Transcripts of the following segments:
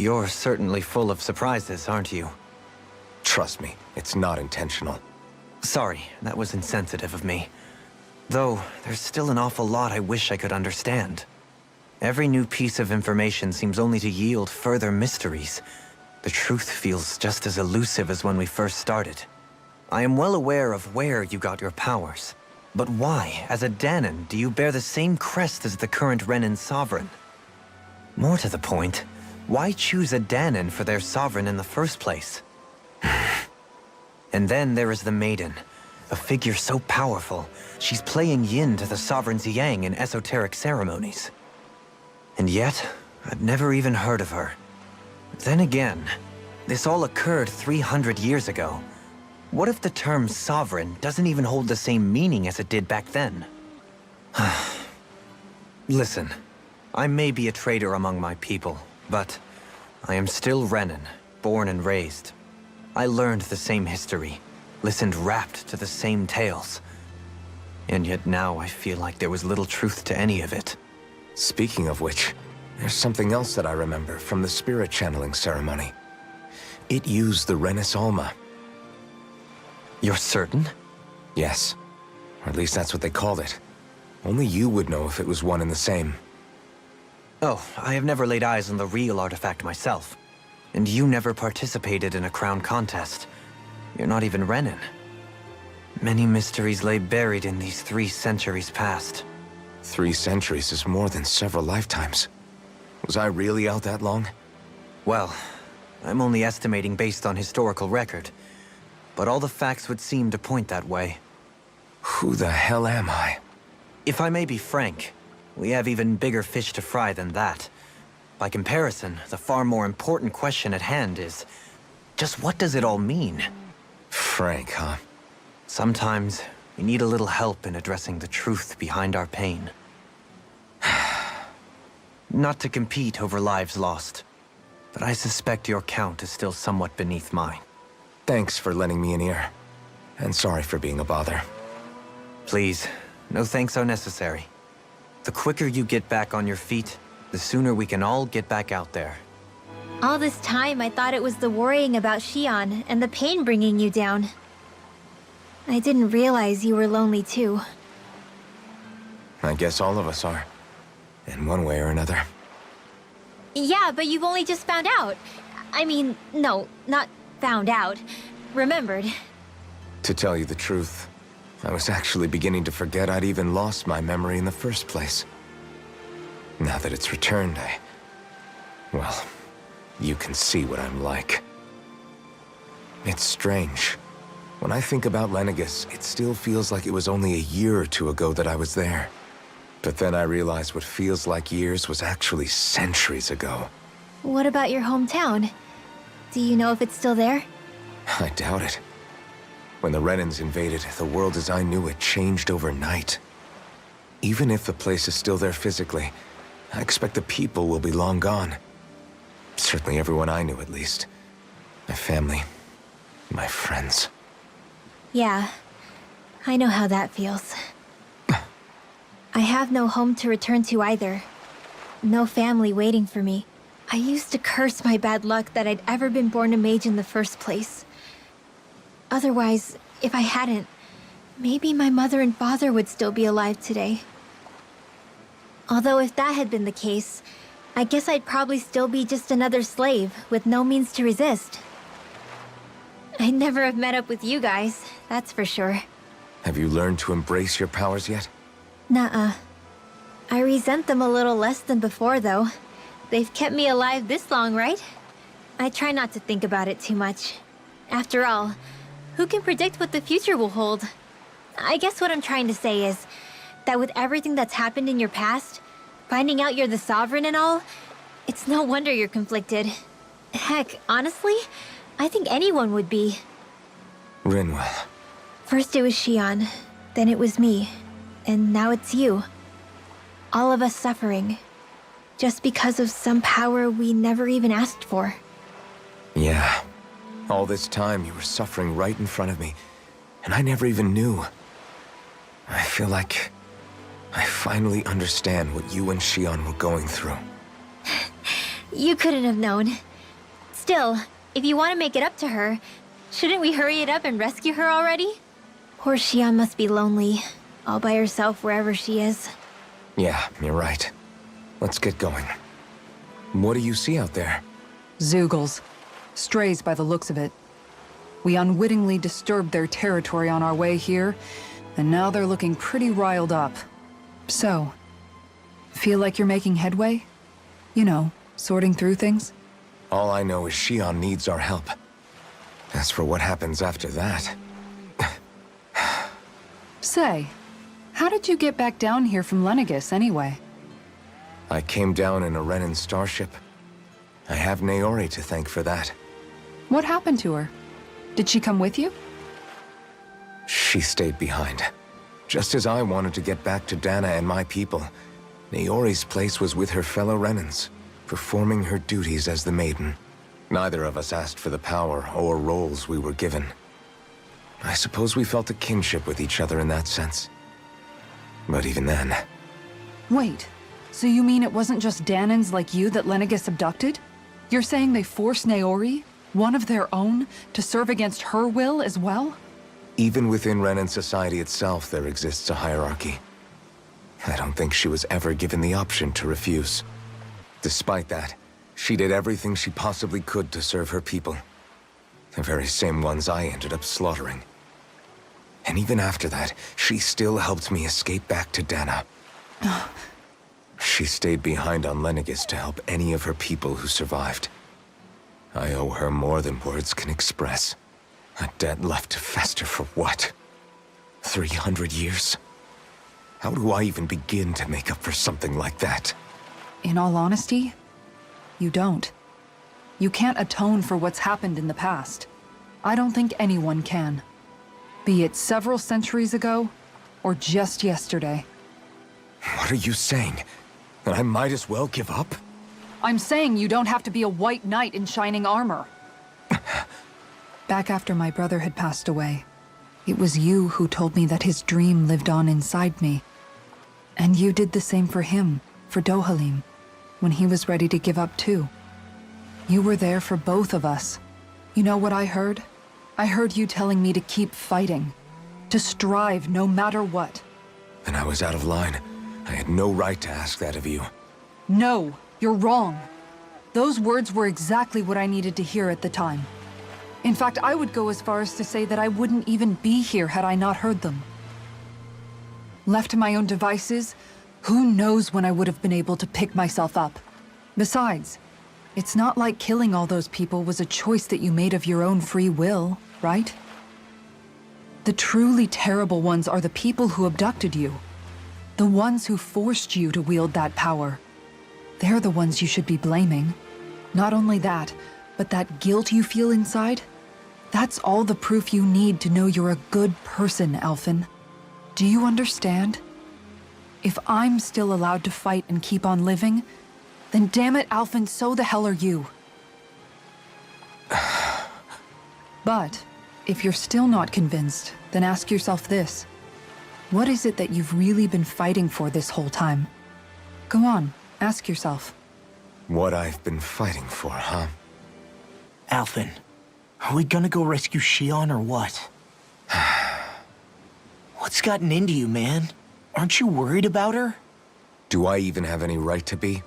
You're certainly full of surprises, aren't you? Trust me, it's not intentional. Sorry, that was insensitive of me. Though, there's still an awful lot I wish I could understand. Every new piece of information seems only to yield further mysteries. The truth feels just as elusive as when we first started. I am well aware of where you got your powers. But why, as a Danon, do you bear the same crest as the current Renan sovereign? More to the point, why choose a Danon for their sovereign in the first place? And then there is the Maiden, a figure so powerful, she's playing yin to the sovereign's yang in esoteric ceremonies. And yet, I'd never even heard of her. Then again, this all occurred 300 years ago. What if the term sovereign doesn't even hold the same meaning as it did back then? Listen, I may be a traitor among my people, but I am still Renan, born and raised. I learned the same history, listened rapt to the same tales. And yet now I feel like there was little truth to any of it. Speaking of which, there's something else that I remember from the spirit channeling ceremony. It used the Renis Alma. You're certain? Yes. Or at least that's what they called it. Only you would know if it was one and the same. Oh, I have never laid eyes on the real artifact myself. And you never participated in a crown contest. You're not even Renan. Many mysteries lay buried in these 3 centuries past. 3 centuries is more than several lifetimes. Was I really out that long? Well, I'm only estimating based on historical record. But all the facts would seem to point that way. Who the hell am I? If I may be frank, we have even bigger fish to fry than that. By comparison, the far more important question at hand is, just what does it all mean? Frank, huh? Sometimes, we need a little help in addressing the truth behind our pain. Not to compete over lives lost, but I suspect your count is still somewhat beneath mine. Thanks for lending me an ear. And sorry for being a bother. Please, no thanks are necessary. The quicker you get back on your feet, the sooner we can all get back out there. All this time, I thought it was the worrying about Shion and the pain bringing you down. I didn't realize you were lonely too. I guess all of us are. In one way or another. Yeah, but you've only just found out. I mean, no, not found out. Remembered. To tell you the truth, I was actually beginning to forget I'd even lost my memory in the first place. Now that it's returned, well, you can see what I'm like. It's strange. When I think about Lenegus, it still feels like it was only a year or 2 ago that I was there. But then I realized what feels like years was actually centuries ago. What about your hometown? Do you know if it's still there? I doubt it. When the Renans invaded, the world as I knew it changed overnight. Even if the place is still there physically, I expect the people will be long gone. Certainly everyone I knew, at least. My family, my friends. Yeah, I know how that feels. I have no home to return to either. No family waiting for me. I used to curse my bad luck that I'd ever been born a mage in the first place. Otherwise, if I hadn't, maybe my mother and father would still be alive today. Although if that had been the case, I guess I'd probably still be just another slave with no means to resist. I'd never have met up with you guys, that's for sure. Have you learned to embrace your powers yet? Nuh-uh. I resent them a little less than before, though. They've kept me alive this long, right? I try not to think about it too much. After all, who can predict what the future will hold? I guess what I'm trying to say is that with everything that's happened in your past, finding out you're the Sovereign and all, it's no wonder you're conflicted. Heck, honestly, I think anyone would be. Rinwell. First it was Shion, then it was me, and now it's you. All of us suffering, just because of some power we never even asked for. Yeah. All this time you were suffering right in front of me, and I never even knew. I feel like I finally understand what you and Shion were going through. You couldn't have known. Still, if you want to make it up to her, shouldn't we hurry it up and rescue her already? Poor Shion must be lonely, all by herself wherever she is. Yeah, you're right. Let's get going. What do you see out there? Zeugles. Strays by the looks of it. We unwittingly disturbed their territory on our way here, and now they're looking pretty riled up. So, feel like you're making headway? You know, sorting through things? All I know is Shion needs our help. As for what happens after that... Say, how did you get back down here from Lenegis anyway? I came down in a Renan starship. I have Naori to thank for that. What happened to her? Did she come with you? She stayed behind. Just as I wanted to get back to Dana and my people, Naori's place was with her fellow Renans, performing her duties as the Maiden. Neither of us asked for the power or roles we were given. I suppose we felt a kinship with each other in that sense. But even then... Wait, so you mean it wasn't just Danans like you that Lenegis abducted? You're saying they forced Naori, one of their own, to serve against her will as well? Even within Renan society itself, there exists a hierarchy. I don't think she was ever given the option to refuse. Despite that, she did everything she possibly could to serve her people. The very same ones I ended up slaughtering. And even after that, she still helped me escape back to Dana. She stayed behind on Lenegis to help any of her people who survived. I owe her more than words can express. A debt left to fester for what? 300 years? How do I even begin to make up for something like that? In all honesty, you don't. You can't atone for what's happened in the past. I don't think anyone can. Be it several centuries ago, or just yesterday. What are you saying? That I might as well give up? I'm saying you don't have to be a white knight in shining armor. Back after my brother had passed away, it was you who told me that his dream lived on inside me. And you did the same for him, for Dohalim, when he was ready to give up too. You were there for both of us. You know what I heard? I heard you telling me to keep fighting, to strive no matter what. Then I was out of line. I had no right to ask that of you. No, you're wrong. Those words were exactly what I needed to hear at the time. In fact, I would go as far as to say that I wouldn't even be here had I not heard them. Left to my own devices, who knows when I would have been able to pick myself up. Besides, it's not like killing all those people was a choice that you made of your own free will, right? The truly terrible ones are the people who abducted you. The ones who forced you to wield that power. They're the ones you should be blaming. Not only that, but that guilt you feel inside, that's all the proof you need to know you're a good person, Alphen. Do you understand? If I'm still allowed to fight and keep on living, then damn it, Alphen, so the hell are you. But, if you're still not convinced, then ask yourself this. What is it that you've really been fighting for this whole time? Go on, ask yourself. What I've been fighting for, huh? Alphen, are we gonna go rescue Shion or what? What's gotten into you, man? Aren't you worried about her? Do I even have any right to be?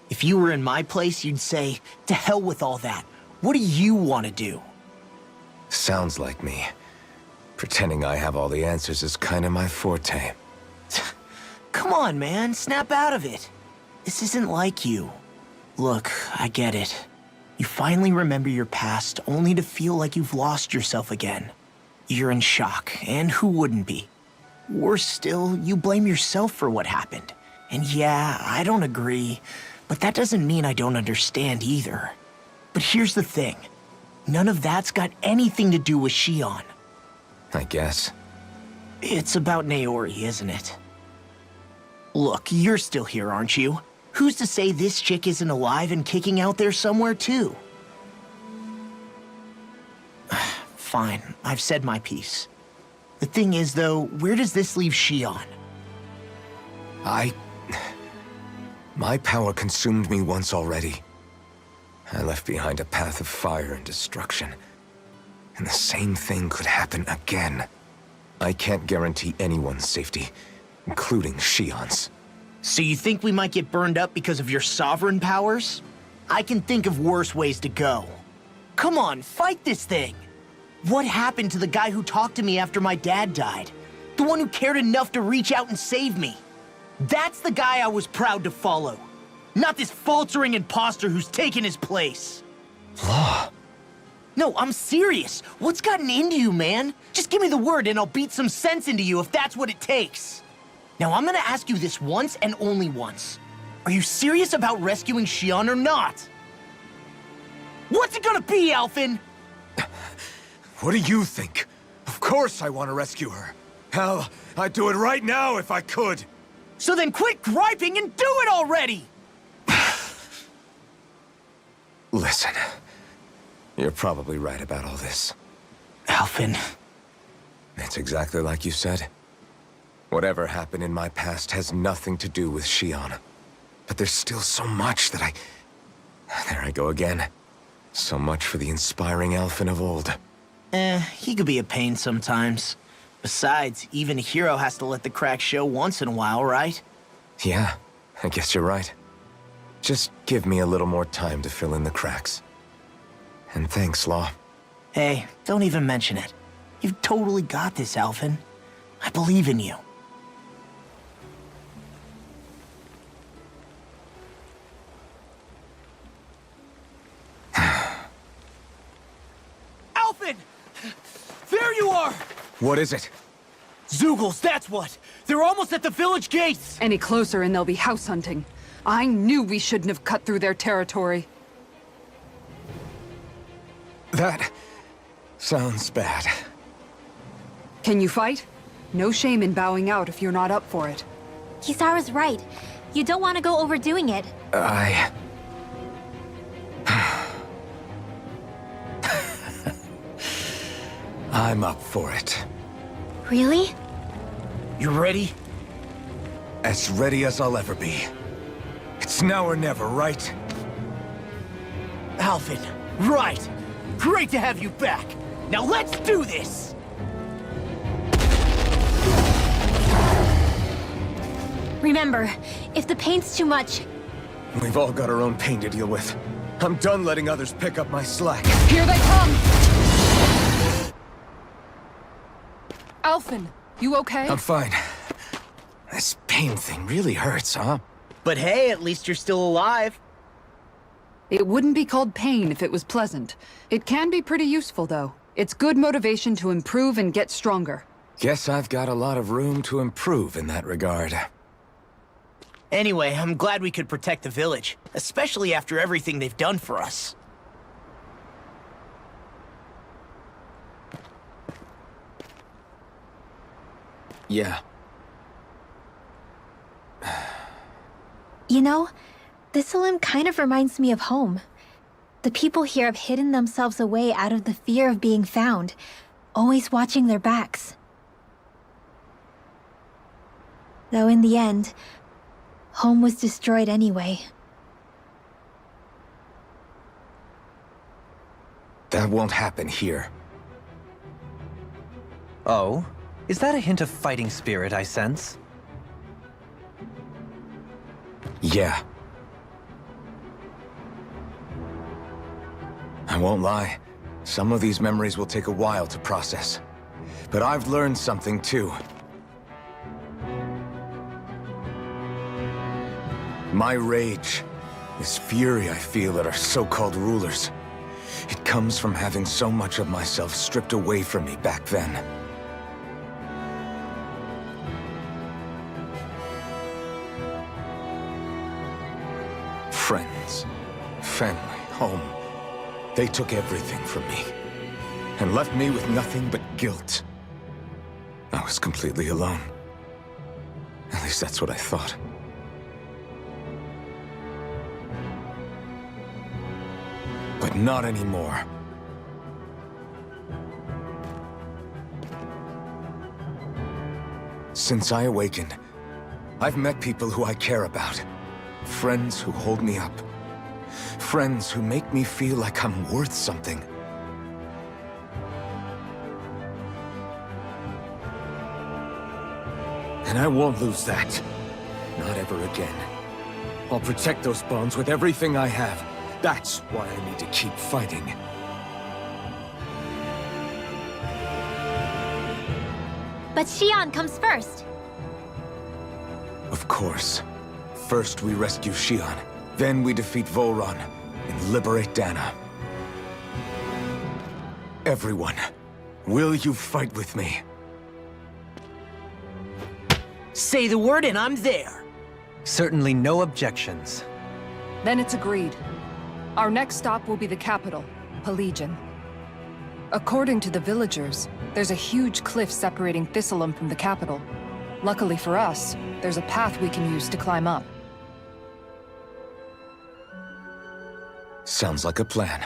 If you were in my place, you'd say, to hell with all that. What do you want to do? Sounds like me. Pretending I have all the answers is kind of my forte. Come on, man, snap out of it. This isn't like you. Look, I get it. You finally remember your past, only to feel like you've lost yourself again. You're in shock, and who wouldn't be? Worse still, you blame yourself for what happened. And yeah, I don't agree, but that doesn't mean I don't understand either. But here's the thing. None of that's got anything to do with Shion. I guess. It's about Naori, isn't it? Look, you're still here, aren't you? Who's to say this chick isn't alive and kicking out there somewhere, too? Fine, I've said my piece. The thing is, though, where does this leave Shion? My power consumed me once already. I left behind a path of fire and destruction. And the same thing could happen again. I can't guarantee anyone's safety, including Shion's. So you think we might get burned up because of your sovereign powers? I can think of worse ways to go. Come on, fight this thing! What happened to the guy who talked to me after my dad died? The one who cared enough to reach out and save me? That's the guy I was proud to follow. Not this faltering imposter who's taken his place. Law. No, I'm serious. What's gotten into you, man? Just give me the word and I'll beat some sense into you if that's what it takes. Now, I'm gonna ask you this once and only once. Are you serious about rescuing Shion or not? What's it gonna be, Alphen? What do you think? Of course I want to rescue her. Hell, I'd do it right now if I could. So then quit griping and do it already! Listen, you're probably right about all this. Alphen. It's exactly like you said. Whatever happened in my past has nothing to do with Shion. But there's still so much that There I go again. So much for the inspiring Alphen of old. He could be a pain sometimes. Besides, even a hero has to let the cracks show once in a while, right? Yeah, I guess you're right. Just give me a little more time to fill in the cracks. And thanks, Law. Hey, don't even mention it. You've totally got this, Alphen. I believe in you. Alphen! There you are! What is it? Zeugles, that's what! They're almost at the village gates! Any closer and they'll be house hunting. I knew we shouldn't have cut through their territory. That sounds bad. Can you fight? No shame in bowing out if you're not up for it. Kisara's right. You don't want to go overdoing it. I'm up for it. Really? You ready? As ready as I'll ever be. It's now or never, right? Alphen, right! Great to have you back! Now let's do this! Remember, if the pain's too much... We've all got our own pain to deal with. I'm done letting others pick up my slack. Here they come! Alphen, you okay? I'm fine. This pain thing really hurts, huh? But hey, at least you're still alive. It wouldn't be called pain if it was pleasant. It can be pretty useful, though. It's good motivation to improve and get stronger. Guess I've got a lot of room to improve in that regard. Anyway, I'm glad we could protect the village, especially after everything they've done for us. Yeah. You know, this limb kind of reminds me of home. The people here have hidden themselves away out of the fear of being found, always watching their backs. Though in the end, home was destroyed anyway. That won't happen here. Oh? Is that a hint of fighting spirit I sense? Yeah. I won't lie. Some of these memories will take a while to process. But I've learned something too. My rage, this fury I feel at our so-called rulers, it comes from having so much of myself stripped away from me back then. Friends, family, home. They took everything from me, and left me with nothing but guilt. I was completely alone. At least that's what I thought. But not anymore. Since I awakened, I've met people who I care about. Friends who hold me up. Friends who make me feel like I'm worth something. And I won't lose that. Not ever again. I'll protect those bonds with everything I have. That's why I need to keep fighting. But Shion comes first. Of course. First we rescue Shion, then we defeat Volron, and liberate Dana. Everyone, will you fight with me? Say the word and I'm there. Certainly no objections. Then it's agreed. Our next stop will be the capital, Pelegion. According to the villagers, there's a huge cliff separating Thistleum from the capital. Luckily for us, there's a path we can use to climb up. Sounds like a plan.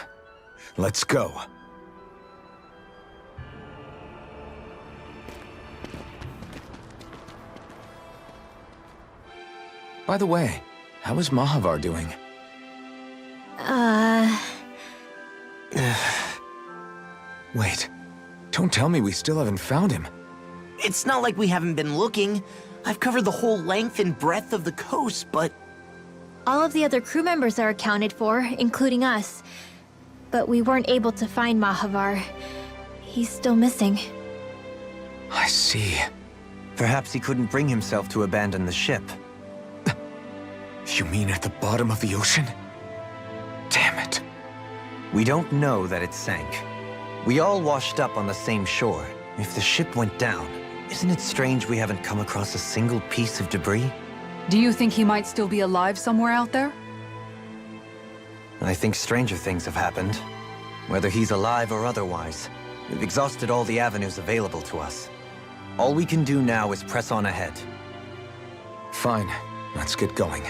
Let's go. By the way, how is Mahavar doing? Wait, don't tell me we still haven't found him. It's not like we haven't been looking. I've covered the whole length and breadth of the coast, but... All of the other crew members are accounted for, including us. But we weren't able to find Mahavar. He's still missing. I see. Perhaps he couldn't bring himself to abandon the ship. You mean at the bottom of the ocean? Damn it. We don't know that it sank. We all washed up on the same shore. If the ship went down, isn't it strange we haven't come across a single piece of debris? Do you think he might still be alive somewhere out there? I think stranger things have happened. Whether he's alive or otherwise, we've exhausted all the avenues available to us. All we can do now is press on ahead. Fine, let's get going.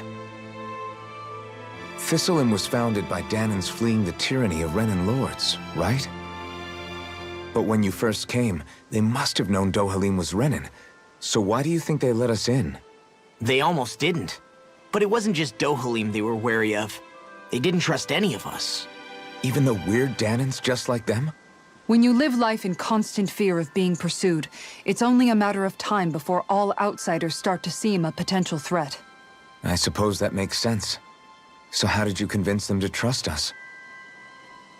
Thistleum was founded by Danans fleeing the tyranny of Renan lords, right? But when you first came, they must have known Dohalim was Renan. So why do you think they let us in? They almost didn't. But it wasn't just Dohalim they were wary of. They didn't trust any of us. Even the weird Danans just like them? When you live life in constant fear of being pursued, it's only a matter of time before all outsiders start to seem a potential threat. I suppose that makes sense. So how did you convince them to trust us?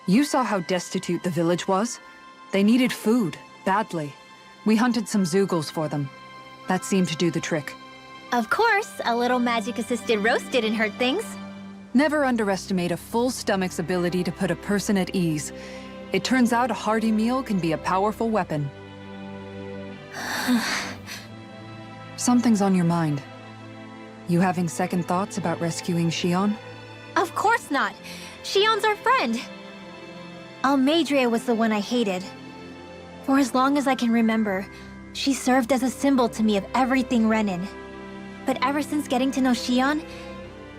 You saw how destitute the village was. They needed food, badly. We hunted some Zeugles for them. That seemed to do the trick. Of course, a little magic-assisted roast didn't hurt things. Never underestimate a full stomach's ability to put a person at ease. It turns out a hearty meal can be a powerful weapon. Something's on your mind. You having second thoughts about rescuing Shion? Of course not. Shion's our friend. Almeidrea was the one I hated. For as long as I can remember, she served as a symbol to me of everything Renan. But ever since getting to know Shion,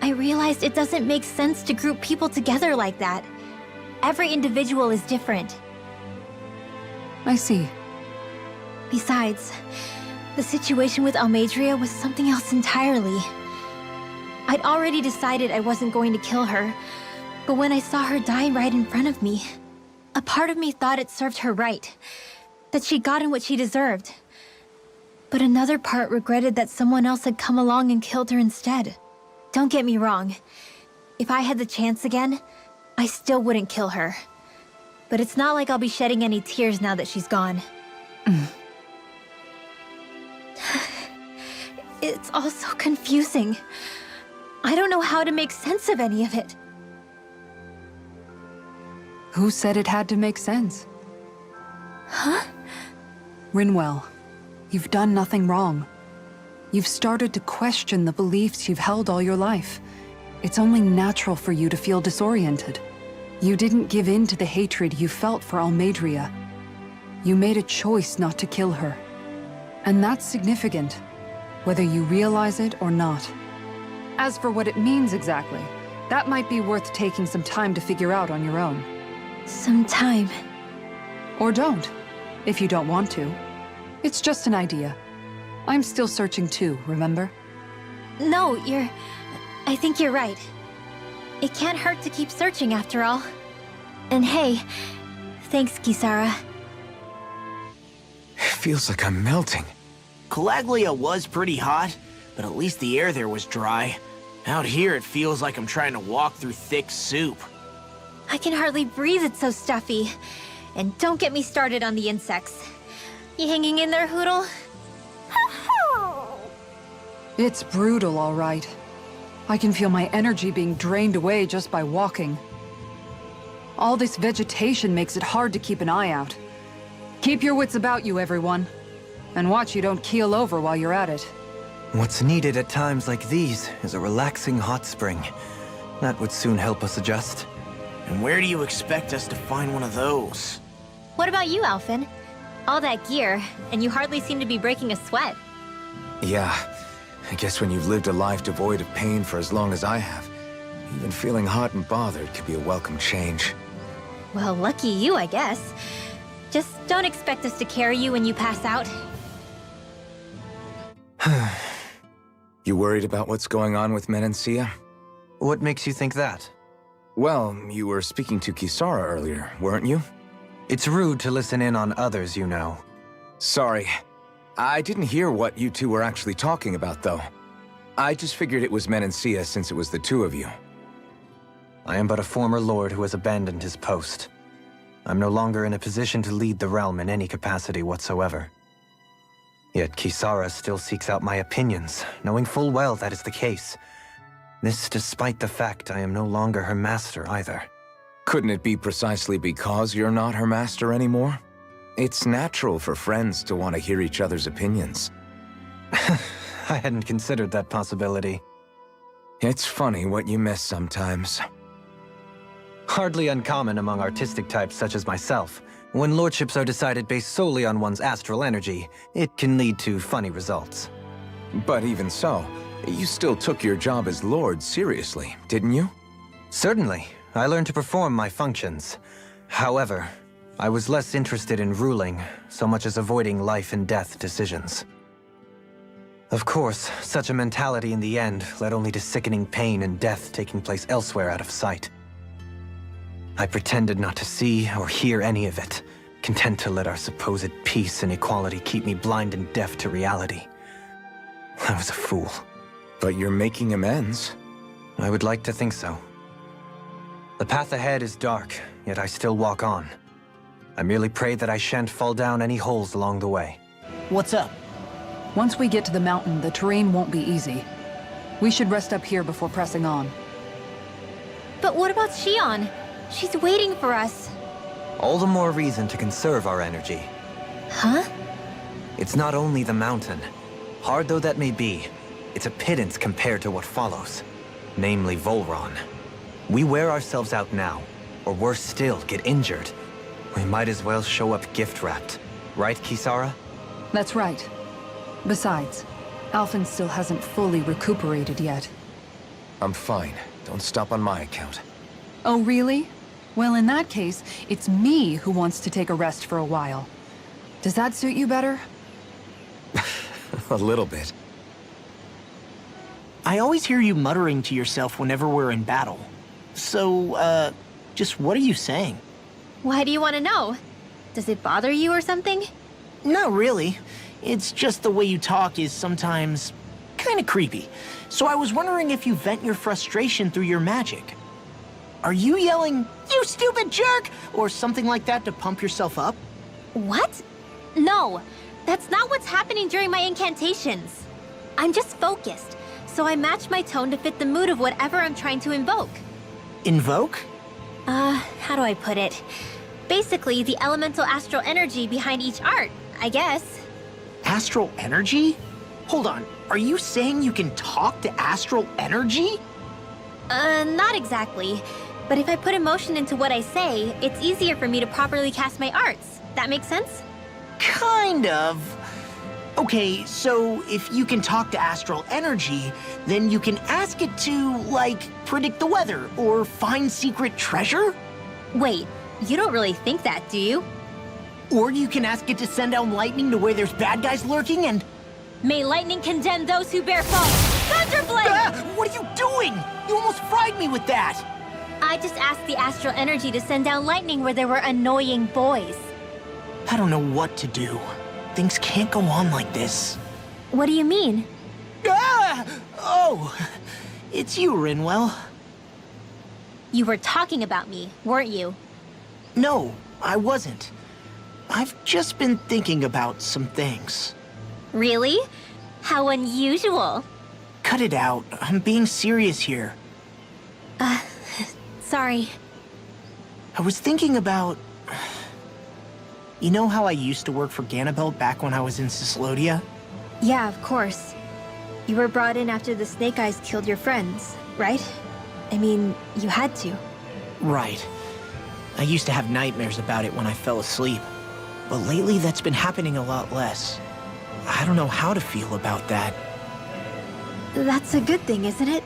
I realized it doesn't make sense to group people together like that. Every individual is different. I see. Besides, the situation with Almeidrea was something else entirely. I'd already decided I wasn't going to kill her, but when I saw her dying right in front of me, a part of me thought it served her right, that she'd gotten what she deserved. But another part regretted that someone else had come along and killed her instead. Don't get me wrong. If I had the chance again, I still wouldn't kill her. But it's not like I'll be shedding any tears now that she's gone. It's all so confusing. I don't know how to make sense of any of it. Who said it had to make sense? Huh? Rinwell, you've done nothing wrong. You've started to question the beliefs you've held all your life. It's only natural for you to feel disoriented. You didn't give in to the hatred you felt for Almeidrea. You made a choice not to kill her. And that's significant, whether you realize it or not. As for what it means exactly, that might be worth taking some time to figure out on your own. Some time. Or don't, if you don't want to. It's just an idea. I'm still searching too, remember? No, I think you're right. It can't hurt to keep searching after all. And hey, thanks, Kisara. It feels like I'm melting. Calaglia was pretty hot, but at least the air there was dry. Out here, it feels like I'm trying to walk through thick soup. I can hardly breathe, it's so stuffy. And don't get me started on the insects. You hanging in there, Hoodle? It's brutal, all right. I can feel my energy being drained away just by walking. All this vegetation makes it hard to keep an eye out. Keep your wits about you, everyone. And watch you don't keel over while you're at it. What's needed at times like these is a relaxing hot spring. That would soon help us adjust. And where do you expect us to find one of those? What about you, Alphen? All that gear, and you hardly seem to be breaking a sweat. Yeah, I guess when you've lived a life devoid of pain for as long as I have, even feeling hot and bothered could be a welcome change. Well, lucky you, I guess. Just don't expect us to carry you when you pass out. You worried about what's going on with Menancia? What makes you think that? Well, you were speaking to Kisara earlier, weren't you? It's rude to listen in on others, you know. Sorry. I didn't hear what you two were actually talking about, though. I just figured it was Menancia since it was the two of you. I am but a former lord who has abandoned his post. I'm no longer in a position to lead the realm in any capacity whatsoever. Yet Kisara still seeks out my opinions, knowing full well that is the case. This despite the fact I am no longer her master either. Couldn't it be precisely because you're not her master anymore? It's natural for friends to want to hear each other's opinions. I hadn't considered that possibility. It's funny what you miss sometimes. Hardly uncommon among artistic types such as myself. When lordships are decided based solely on one's astral energy, it can lead to funny results. But even so, you still took your job as lord seriously, didn't you? Certainly. I learned to perform my functions. However, I was less interested in ruling, so much as avoiding life and death decisions. Of course, such a mentality in the end led only to sickening pain and death taking place elsewhere out of sight. I pretended not to see or hear any of it, content to let our supposed peace and equality keep me blind and deaf to reality. I was a fool. But you're making amends. I would like to think so. The path ahead is dark, yet I still walk on. I merely pray that I shan't fall down any holes along the way. What's up? Once we get to the mountain, the terrain won't be easy. We should rest up here before pressing on. But what about Shion? She's waiting for us. All the more reason to conserve our energy. Huh? It's not only the mountain. Hard though that may be, it's a pittance compared to what follows. Namely Volron. We wear ourselves out now, or worse still, get injured. We might as well show up gift-wrapped. Right, Kisara? That's right. Besides, Alphen still hasn't fully recuperated yet. I'm fine. Don't stop on my account. Oh, really? Well, in that case, it's me who wants to take a rest for a while. Does that suit you better? A little bit. I always hear you muttering to yourself whenever we're in battle. So, just what are you saying? Why do you want to know? Does it bother you or something? Not really. It's just the way you talk is sometimes kind of creepy. So I was wondering if you vent your frustration through your magic. Are you yelling, "You stupid jerk," or something like that to pump yourself up? What? No, that's not what's happening during my incantations. I'm just focused, so I match my tone to fit the mood of whatever I'm trying to invoke. Invoke? How do I put it? Basically, the elemental astral energy behind each art, I guess. Astral energy? Hold on, are you saying you can talk to astral energy? Not exactly. But if I put emotion into what I say, it's easier for me to properly cast my arts. That makes sense? Kind of. Okay, so if you can talk to astral energy, then you can ask it to, like, predict the weather or find secret treasure? Wait, you don't really think that, do you? Or you can ask it to send down lightning to where there's bad guys lurking and... May lightning condemn those who bear false! Thunderblade! What are you doing? You almost fried me with that! I just asked the astral energy to send down lightning where there were annoying boys. I don't know what to do. Things can't go on like this. What do you mean? Oh! It's you, Rinwell. You were talking about me, weren't you? No, I wasn't. I've just been thinking about some things. Really? How unusual. Cut it out. I'm being serious here. Sorry. I was thinking about... You know how I used to work for Ganath back when I was in Cislodia? Yeah, of course. You were brought in after the Snake Eyes killed your friends, right? I mean, you had to. Right. I used to have nightmares about it when I fell asleep. But lately that's been happening a lot less. I don't know how to feel about that. That's a good thing, isn't it?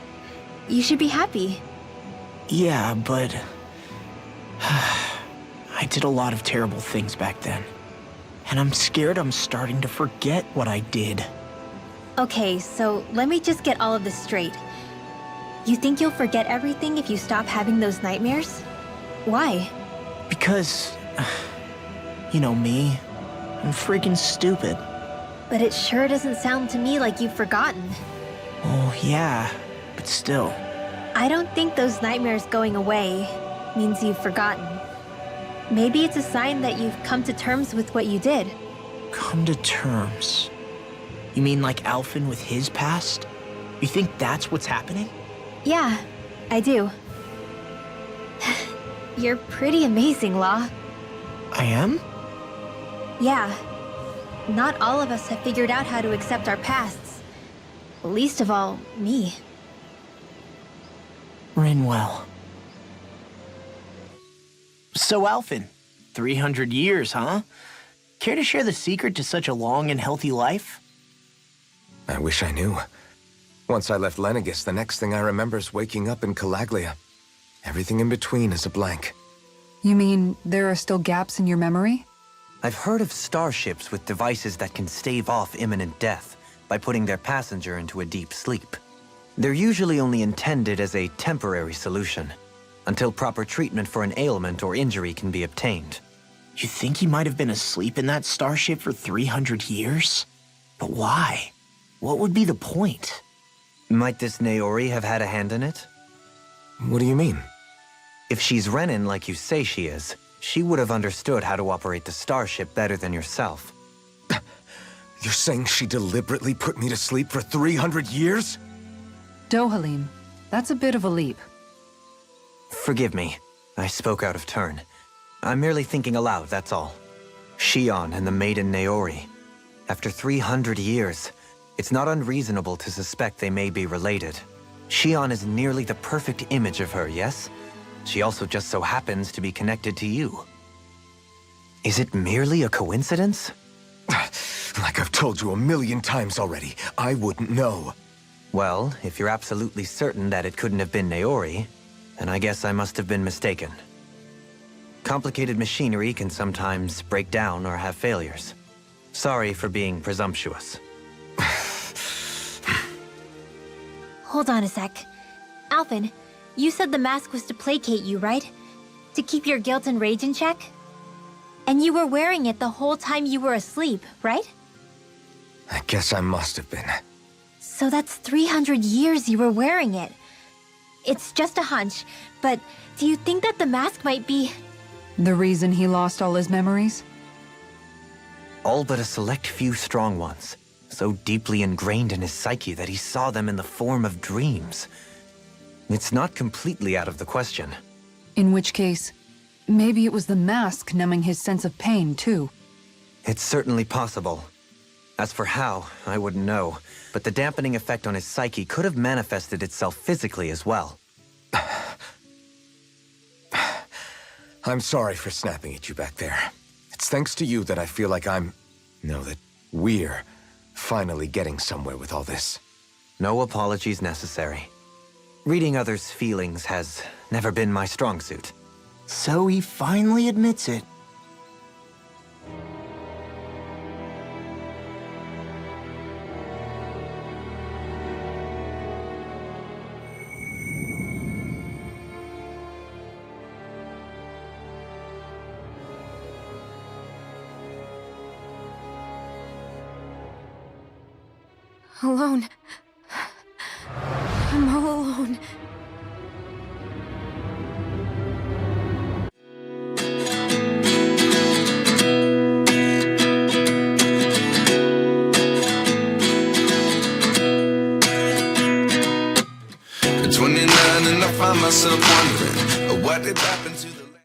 You should be happy. Yeah, but... I did a lot of terrible things back then. And I'm scared I'm starting to forget what I did. Okay, so let me just get all of this straight. You think you'll forget everything if you stop having those nightmares? Why? Because... You know me. I'm freaking stupid. But it sure doesn't sound to me like you've forgotten. Oh, yeah. But still. I don't think those nightmares going away means you've forgotten. Maybe it's a sign that you've come to terms with what you did. Come to terms? You mean like Alphen with his past? You think that's what's happening? Yeah, I do. You're pretty amazing, Law. I am? Yeah. Not all of us have figured out how to accept our pasts. Least of all, me. Rinwell. So, Alphen, 300 years, huh? Care to share the secret to such a long and healthy life? I wish I knew. Once I left Lenegis, the next thing I remember is waking up in Calaglia. Everything in between is a blank. You mean there are still gaps in your memory? I've heard of starships with devices that can stave off imminent death by putting their passenger into a deep sleep. They're usually only intended as a temporary solution, until proper treatment for an ailment or injury can be obtained. You think he might have been asleep in that starship for 300 years? But why? What would be the point? Might this Naori have had a hand in it? What do you mean? If she's Renin like you say she is, she would have understood how to operate the starship better than yourself. You're saying she deliberately put me to sleep for 300 years? Dohalim, that's a bit of a leap. Forgive me. I spoke out of turn. I'm merely thinking aloud, that's all. Shion and the maiden Naori. After 300 years, it's not unreasonable to suspect they may be related. Shion is nearly the perfect image of her, yes? She also just so happens to be connected to you. Is it merely a coincidence? Like I've told you a million times already, I wouldn't know. Well, if you're absolutely certain that it couldn't have been Naori, then I guess I must have been mistaken. Complicated machinery can sometimes break down or have failures. Sorry for being presumptuous. Hold on a sec. Alphen, you said the mask was to placate you, right? To keep your guilt and rage in check? And you were wearing it the whole time you were asleep, right? I guess I must have been. So that's 300 years you were wearing it. It's just a hunch, but do you think that the mask might be... The reason he lost all his memories? All but a select few strong ones, so deeply ingrained in his psyche that he saw them in the form of dreams. It's not completely out of the question. In which case, maybe it was the mask numbing his sense of pain, too. It's certainly possible. As for how, I wouldn't know, but the dampening effect on his psyche could have manifested itself physically as well. I'm sorry for snapping at you back there. It's thanks to you that I feel like that we're finally getting somewhere with all this. No apologies necessary. Reading others' feelings has never been my strong suit. So he finally admits it. Alone. I'm all alone. At 29 and I find myself wondering what did happen to